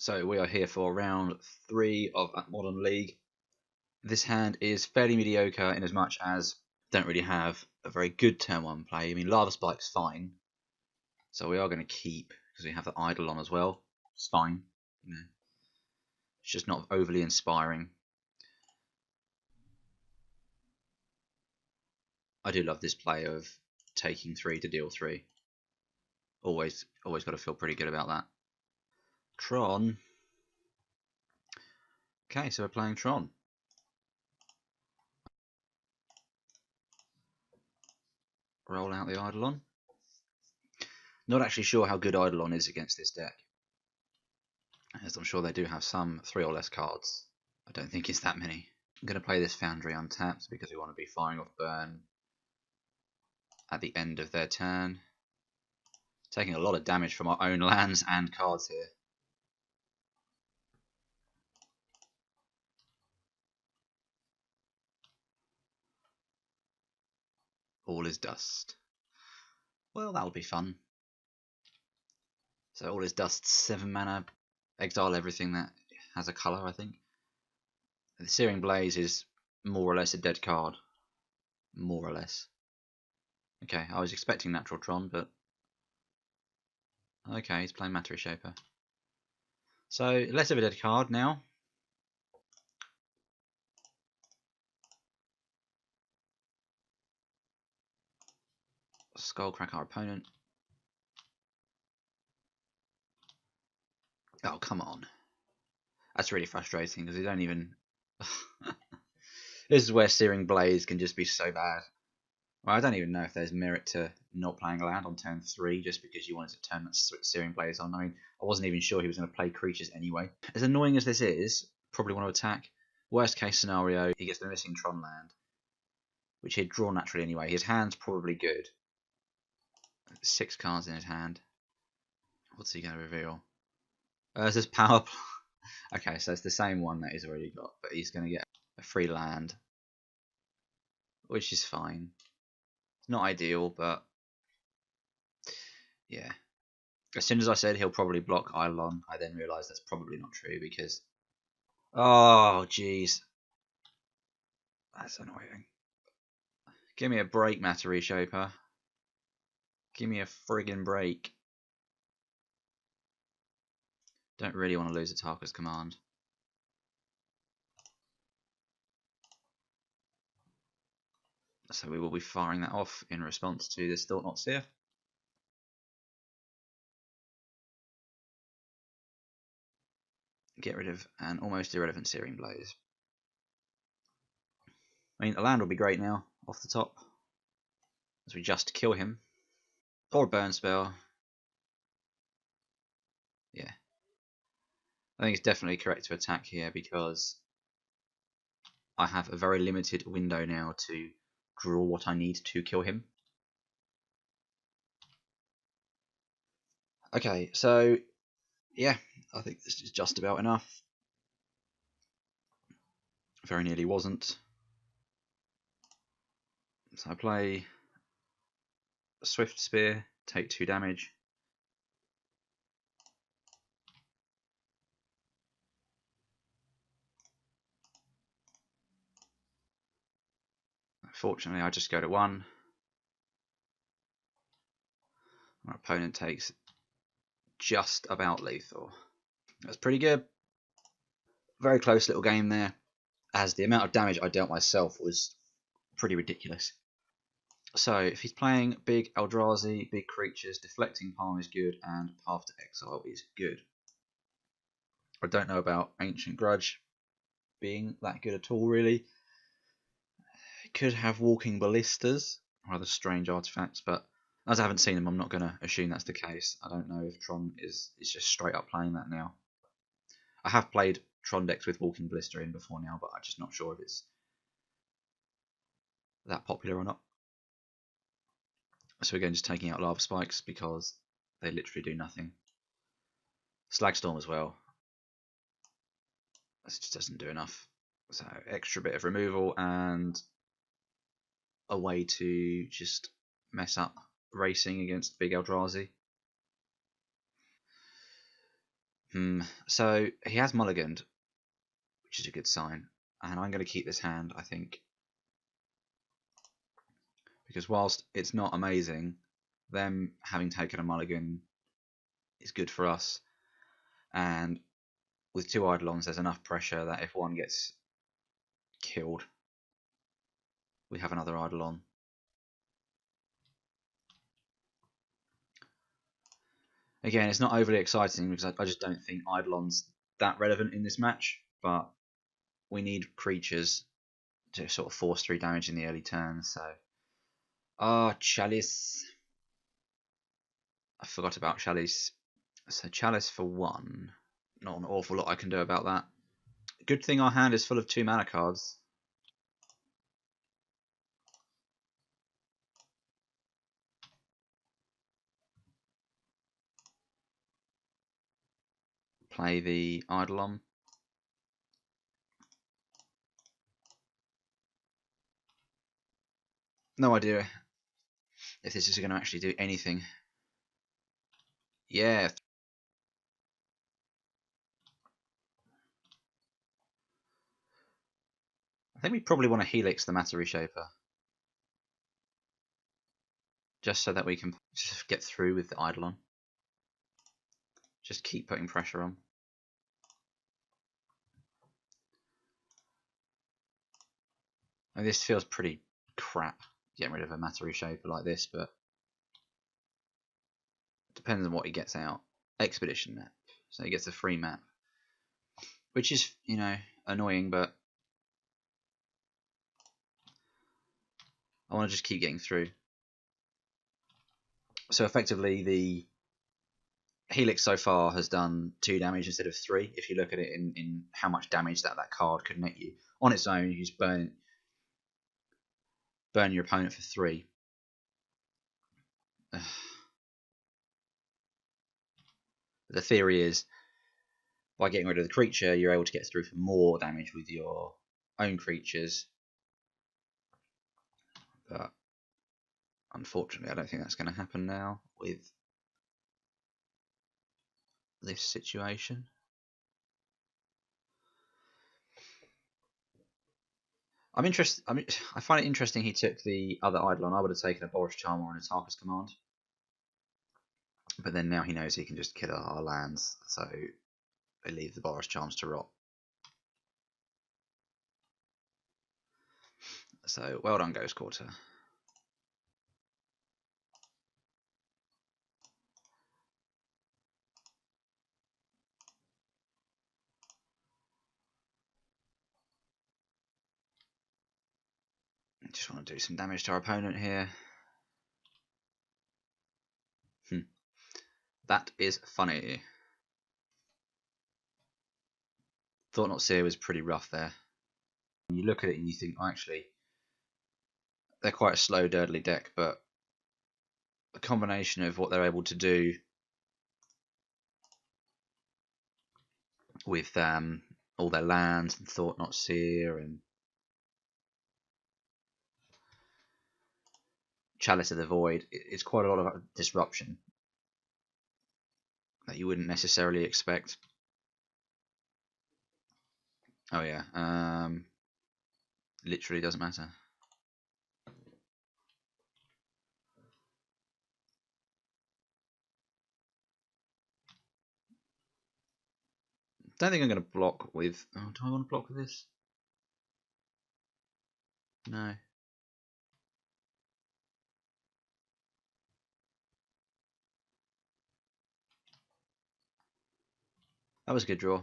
So we are here for round 3 of Modern League. This hand is fairly mediocre in as much as don't really have a very good turn 1 play. I mean, Lava Spike's fine, so we are going to keep because we have the Eidolon as well. It's fine, you know. It's just not overly inspiring. I do love this play of taking 3 to deal 3. Always got to feel pretty good about that. Tron. Okay, so we're playing Tron. Roll out the Eidolon. Not actually sure how good Eidolon is against this deck, as I'm sure they do have some 3 or less cards. I don't think it's that many. I'm going to play this Foundry untapped because we want to be firing off burn at the end of their turn. Taking a lot of damage from our own lands and cards here. All is dust. Well, that'll be fun. So all is dust, 7 mana, exile everything that has a colour, I think. The Searing Blaze is more or less a dead card. More or less. Okay, I was expecting Natural Tron, but okay, he's playing Matter Shaper. So less of a dead card now. Skullcrack our opponent. Oh, come on. That's really frustrating because they don't even... This is where Searing Blaze can just be so bad. Well, I don't even know if there's merit to not playing a land on turn 3 just because you wanted to turn that Searing Blaze on. I mean, I wasn't even sure he was going to play creatures anyway. As annoying as this is, probably want to attack. Worst case scenario, he gets the missing Tron land, which he'd draw naturally anyway. His hand's probably good. 6 cards in his hand. What's he going to reveal? This is power. Okay, so it's the same one that he's already got, but he's going to get a free land, which is fine. It's not ideal, but yeah. As soon as I said he'll probably block Eidolon, I then realised that's probably not true because... Oh, jeez. That's annoying. Give me a break, Matter Shaper. Give me a friggin' break. Don't really want to lose Atarka's command. So we will be firing that off in response to this Thought-Knot Seer. Get rid of an almost irrelevant Searing Blaze. I mean, a land will be great now, off the top, as we just kill him. Or a burn spell. Yeah. I think it's definitely correct to attack here because I have a very limited window now to draw what I need to kill him. Okay, so yeah, I think this is just about enough. Very nearly wasn't. So I play Swiftspear, take 2 damage. Fortunately, I just go to 1. My opponent takes just about lethal. That's pretty good. Very close little game there, as the amount of damage I dealt myself was pretty ridiculous. So if he's playing big Eldrazi, big creatures, Deflecting Palm is good, and Path to Exile is good. I don't know about Ancient Grudge being that good at all, really. It could have Walking Ballistas, rather strange artifacts, but as I haven't seen them, I'm not going to assume that's the case. I don't know if Tron is just straight up playing that now. I have played Tron decks with Walking Blister in before now, but I'm just not sure if it's that popular or not. So again, just taking out Lava Spikes because they literally do nothing. Slagstorm as well. This just doesn't do enough. So extra bit of removal and a way to just mess up racing against big Eldrazi. So he has mulliganed, which is a good sign. And I'm going to keep this hand, I think. Because whilst it's not amazing, them having taken a mulligan is good for us. And with 2 Eidolons, there's enough pressure that if one gets killed, we have another Eidolon. Again, it's not overly exciting because I just don't think Eidolon's that relevant in this match, but we need creatures to sort of force 3 damage in the early turn, so... Chalice. I forgot about Chalice. So Chalice for 1. Not an awful lot I can do about that. Good thing our hand is full of 2 mana cards. Play the Eidolon. No idea if this is going to actually do anything. Yeah. I think we probably want to Helix the Matter Reshaper. Just so that we can just get through with the Eidolon. Just keep putting pressure on. And this feels pretty crap, getting rid of a Matter Reshaper like this, but it depends on what he gets out. Expedition map. So he gets a free map. Which is, you know, annoying, but I want to just keep getting through. So effectively, the Helix so far has done 2 damage instead of 3. If you look at it in how much damage that card could net you. On its own, you just burn your opponent for 3. The theory is, by getting rid of the creature, you're able to get through for more damage with your own creatures. But unfortunately, I don't think that's going to happen now with this situation. I find it interesting he took the other Eidolon. I would have taken a Boros Charm or an Atarka's Command. But then now he knows he can just kill our lands, so they leave the Boros Charms to rot. So well done, Ghost Quarter. Just want to do some damage to our opponent here. That is funny. Thought Not Seer was pretty rough there. When you look at it and you think, oh, actually, they're quite a slow, dirtly deck, but a combination of what they're able to do with all their lands and Thought Not Seer and Chalice of the Void, it's quite a lot of disruption that you wouldn't necessarily expect. Oh yeah, literally doesn't matter. Don't think I'm going to block with... Oh, do I want to block with this? No. That was a good draw.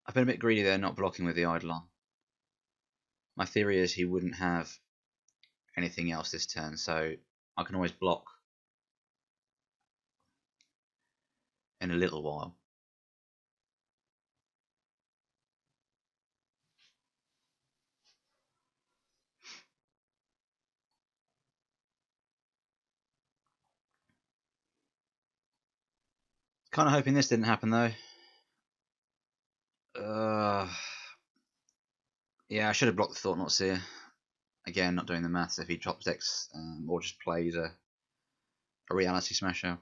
I've been a bit greedy there, not blocking with the Eidolon. My theory is he wouldn't have anything else this turn, so I can always block in a little while. Kind of hoping this didn't happen though. Yeah, I should have blocked the Thought Not Seer. Again, not doing the maths. If he drops decks or just plays a Reality Smasher.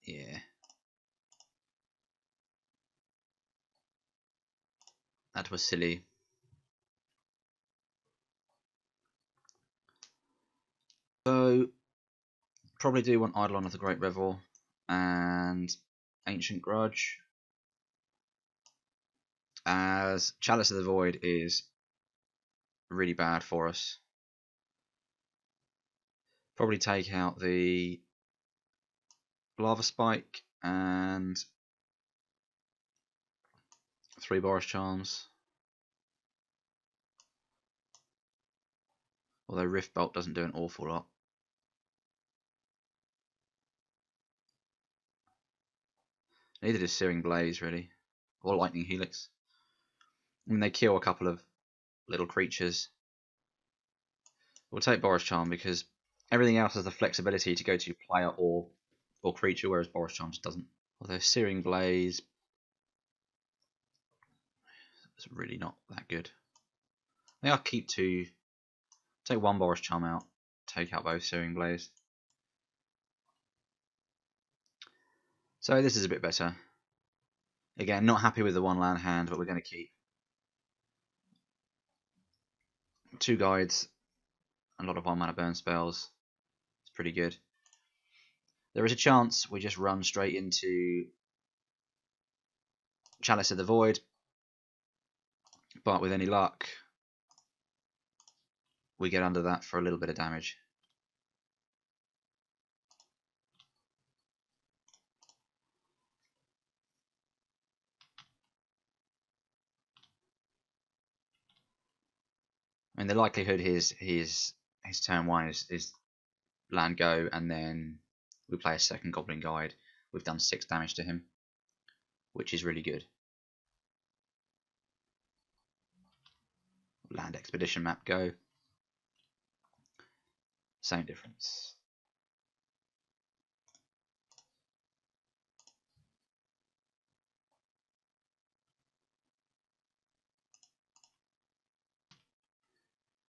Yeah. That was silly. So, probably do want Eidolon of the Great Revel and Ancient Grudge, as Chalice of the Void is really bad for us. Probably take out the Lava Spike and 3 Boros Charms. Although Rift Bolt doesn't do an awful lot. Neither does Searing Blaze, really. Or Lightning Helix. I mean, they kill a couple of little creatures. We'll take Boros Charm because everything else has the flexibility to go to player or creature, whereas Boros Charm doesn't. Although Searing Blaze is really not that good. I think I'll keep 2. Take 1 Boros Charm out. Take out both Searing Blaze. So this is a bit better. Again, not happy with the 1 land hand, but we're going to keep 2 guides, a lot of 1 mana burn spells. It's pretty good. There is a chance we just run straight into Chalice of the Void, but with any luck, we get under that for a little bit of damage. I mean, the likelihood his turn 1 is land go, and then we play a second Goblin Guide. We've done 6 damage to him, which is really good. Land Expedition map go. Same difference.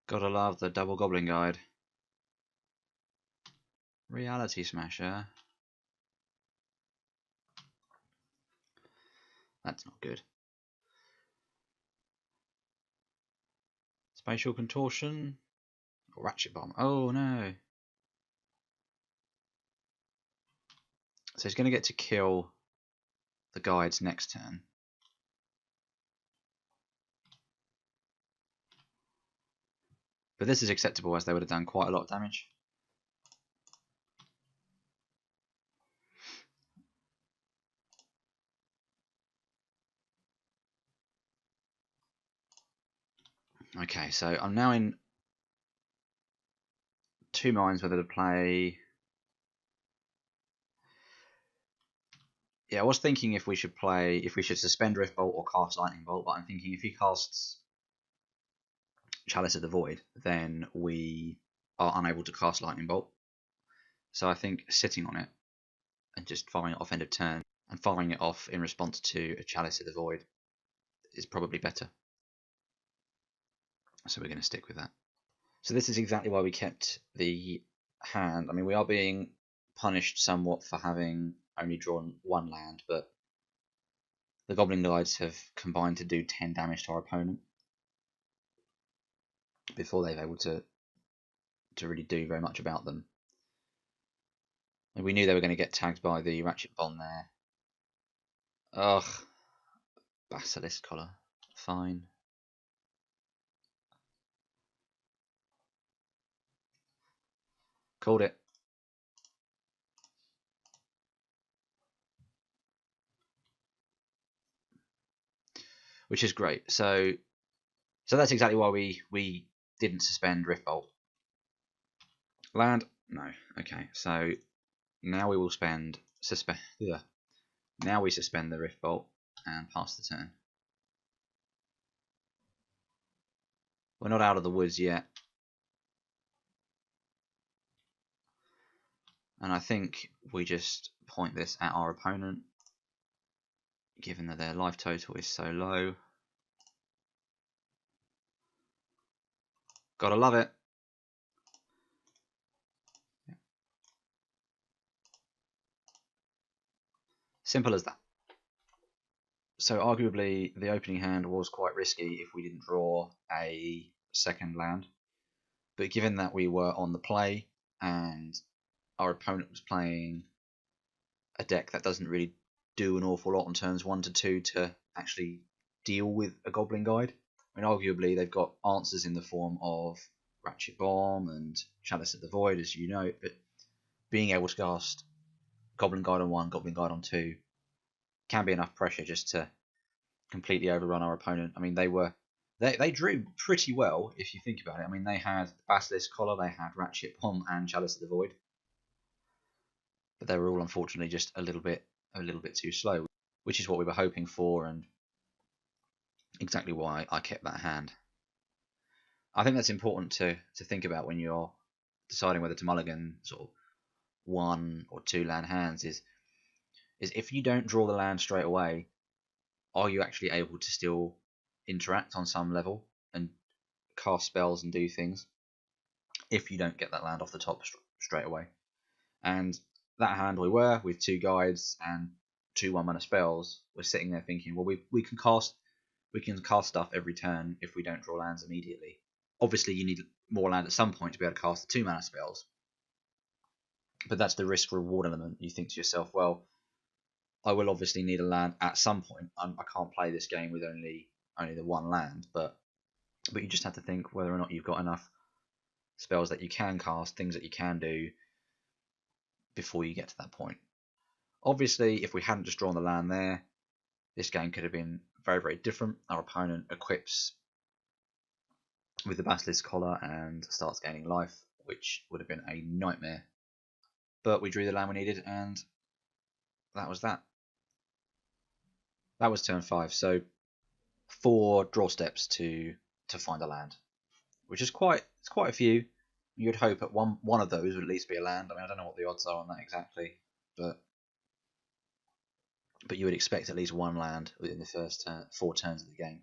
Gotta love the double Goblin Guide. Reality Smasher. That's not good. Spatial Contortion. Ratchet Bomb. Oh no. So he's going to get to kill the guides next turn. But this is acceptable, as they would have done quite a lot of damage. Okay, so I'm now in 2 minds whether to play. Yeah, I was thinking if we should suspend Rift Bolt or cast Lightning Bolt, but I'm thinking if he casts Chalice of the Void, then we are unable to cast Lightning Bolt. So I think sitting on it and just firing it off end of turn and firing it off in response to a Chalice of the Void is probably better. So we're going to stick with that. So this is exactly why we kept the hand. I mean, we are being punished somewhat for having only drawn 1 land, but the Goblin Guides have combined to do 10 damage to our opponent before they've able to really do very much about them. And we knew they were going to get tagged by the Ratchet Bomb there. Ugh. Basilisk Collar. Fine. Called it. Which is great. So that's exactly why we didn't suspend Rift Bolt. Land? No. Okay, so now we will now we suspend the Rift Bolt and pass the turn. We're not out of the woods yet. And I think we just point this at our opponent, given that their life total is so low. Gotta love it. Simple as that. So arguably the opening hand was quite risky if we didn't draw a second land. But given that we were on the play and our opponent was playing a deck that doesn't really do an awful lot on turns 1 to 2 to actually deal with a Goblin Guide. I mean, arguably they've got answers in the form of Ratchet Bomb and Chalice of the Void, as you know, but being able to cast Goblin Guide on 1, Goblin Guide on 2 can be enough pressure just to completely overrun our opponent. I mean, they drew pretty well if you think about it. I mean, they had Basilisk Collar, they had Ratchet Bomb and Chalice of the Void, but they were all unfortunately just a little bit too slow, which is what we were hoping for and exactly why I kept that hand. I think that's important to think about when you're deciding whether to mulligan sort of 1 or 2 land hands is if you don't draw the land straight away, are you actually able to still interact on some level and cast spells and do things if you don't get that land off the top straight away? And that hand we were, with 2 guides and 2 1-mana spells, we're sitting there thinking, well, we can cast stuff every turn if we don't draw lands immediately. Obviously, you need more land at some point to be able to cast the 2-mana spells, but that's the risk-reward element. You think to yourself, well, I will obviously need a land at some point. I can't play this game with only the 1 land, but you just have to think whether or not you've got enough spells that you can cast, things that you can do before you get to that point. Obviously, if we hadn't just drawn the land there, this game could have been very, very different. Our opponent equips with the Basilisk Collar and starts gaining life, which would have been a nightmare. But we drew the land we needed, and that was that. That was turn 5. So 4 draw steps to find a land, which is quite a few. You'd hope at one of those would at least be a land. I mean, I don't know what the odds are on that exactly, but you would expect at least 1 land within the first 4 turns of the game.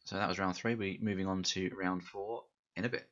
So that was round 3. We're moving on to round 4 in a bit.